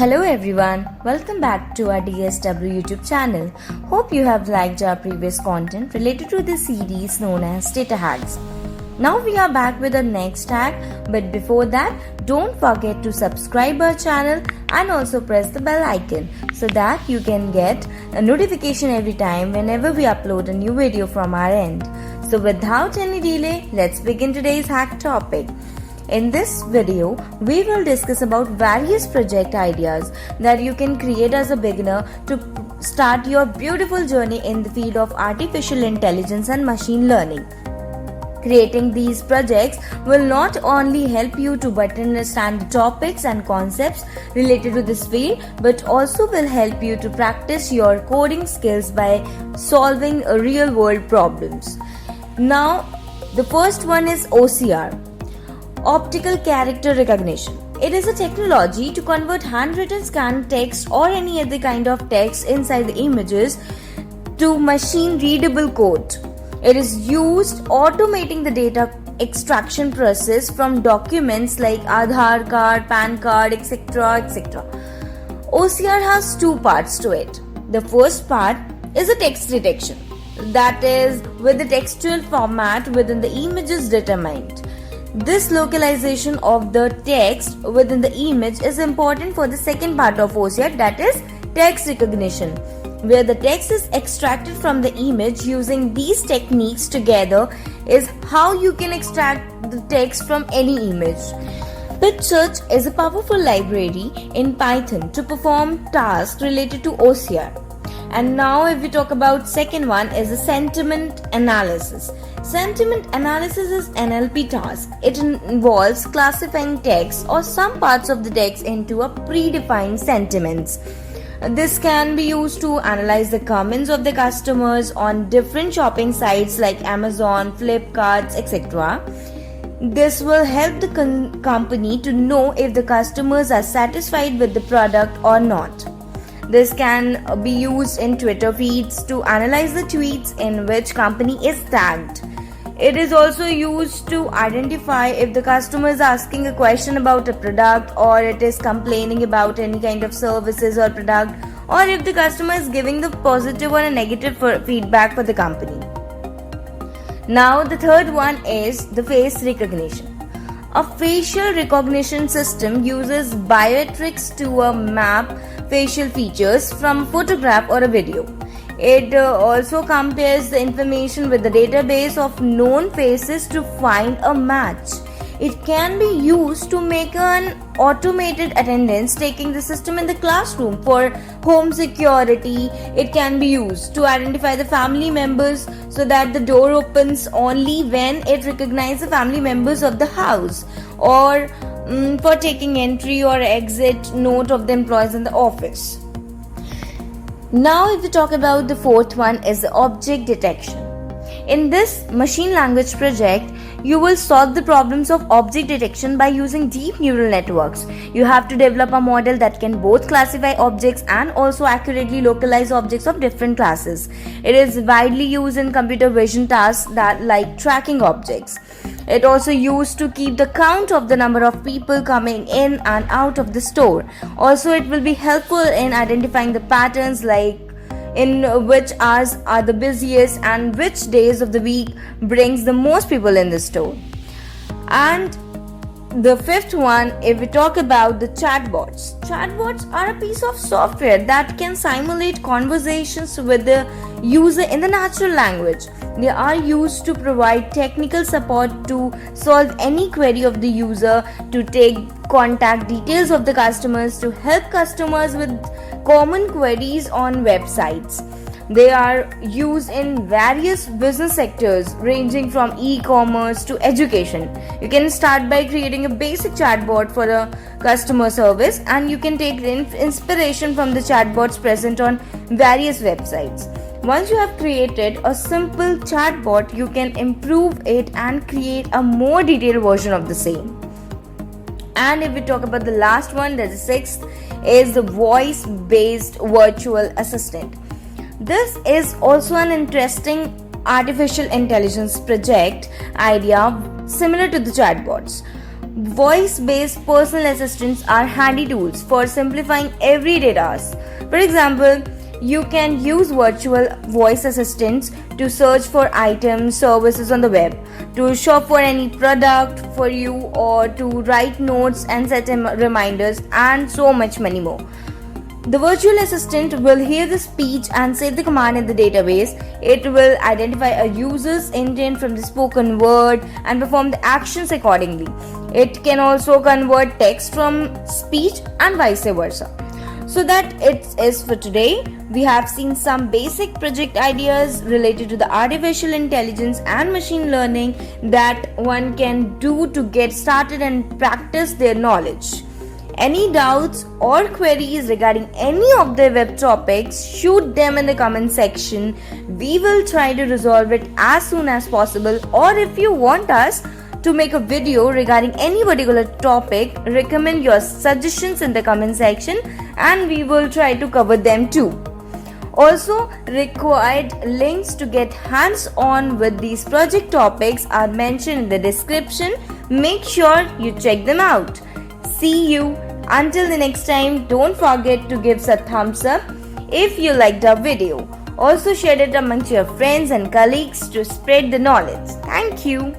Hello everyone, welcome back to our DSW YouTube channel. Hope you have liked our previous content related to the series known as Data Hacks. Now we are back with the next hack, but before that, don't forget to subscribe our channel and also press the bell icon so that you can get a notification every time whenever we upload a new video from our end. So without any delay, let's begin today's hack topic. In this video, we will discuss about various project ideas that you can create as a beginner to start your beautiful journey in the field of artificial intelligence and machine learning. Creating these projects will not only help you to better understand the topics and concepts related to this field, but also will help you to practice your coding skills by solving real-world problems. Now, the first one is OCR. Optical Character Recognition. It is a technology to convert handwritten scanned text or any other kind of text inside the images to machine readable code. It is used automating the data extraction process from documents like Aadhaar card, PAN card, etc. etc. OCR has two parts to it. The first part is a text detection, that is, with the textual format within the image is determined. This localization of the text within the image is important for the second part of OCR, that is text recognition, where the text is extracted from the image. Using these techniques together is how you can extract the text from any image. PyTsearch is a powerful library in Python to perform tasks related to OCR. And now if we talk about second one is a sentiment analysis. Sentiment analysis is NLP task. It involves classifying text or some parts of the text into a predefined sentiments. This can be used to analyze the comments of the customers on different shopping sites like Amazon, Flipkart, etc. This will help the company to know if the customers are satisfied with the product or not. This can be used in Twitter feeds to analyze the tweets in which company is tagged. It is also used to identify if the customer is asking a question about a product or it is complaining about any kind of services or product, or if the customer is giving the positive or a negative feedback for the company. Now the third one is the face recognition. A facial recognition system uses biometrics to map facial features from a photograph or a video. It also compares the information with the database of known faces to find a match. It can be used to make an automated attendance taking the system in the classroom. For home security, it can be used to identify the family members so that the door opens only when it recognizes the family members of the house, or for taking entry or exit note of the employees in the office. Now if we talk about the fourth one is the object detection. In this machine language project, you will solve the problems of object detection by using deep neural networks. You have to develop a model that can both classify objects and also accurately localize objects of different classes. It is widely used in computer vision tasks that like tracking objects. It also used to keep the count of the number of people coming in and out of the store. Also, it will be helpful in identifying the patterns like in which hours are the busiest and which days of the week brings the most people in the store. And the fifth one, if we talk about the chatbots. Chatbots are a piece of software that can simulate conversations with the user in the natural language. They are used to provide technical support to solve any query of the user, to take contact details of the customers, to help customers with common queries on websites. They are used in various business sectors ranging from e-commerce to education. You can start by creating a basic chatbot for a customer service, and you can take inspiration from the chatbots present on various websites. Once you have created a simple chatbot, you can improve it and create a more detailed version of the same. And if we talk about the last one, that is sixth, is the voice-based virtual assistant. This is also an interesting artificial intelligence project idea similar to the chatbots. Voice-based personal assistants are handy tools for simplifying everyday tasks. For example, you can use virtual voice assistants to search for items, services on the web, to shop for any product for you, or to write notes and set reminders, and so much many more. The virtual assistant will hear the speech and save the command in the database. It will identify a user's intent from the spoken word and perform the actions accordingly. It can also convert text from speech and vice versa. So that it is for today. We have seen some basic project ideas related to the artificial intelligence and machine learning that one can do to get started and practice their knowledge. Any doubts or queries regarding any of the web topics, shoot them in the comment section. We will try to resolve it as soon as possible, or if you want us to make a video regarding any particular topic, recommend your suggestions in the comment section and we will try to cover them too. Also, required links to get hands-on with these project topics are mentioned in the description. Make sure you check them out. See you. Until the next time, don't forget to give us a thumbs up if you liked our video. Also share it amongst your friends and colleagues to spread the knowledge. Thank you.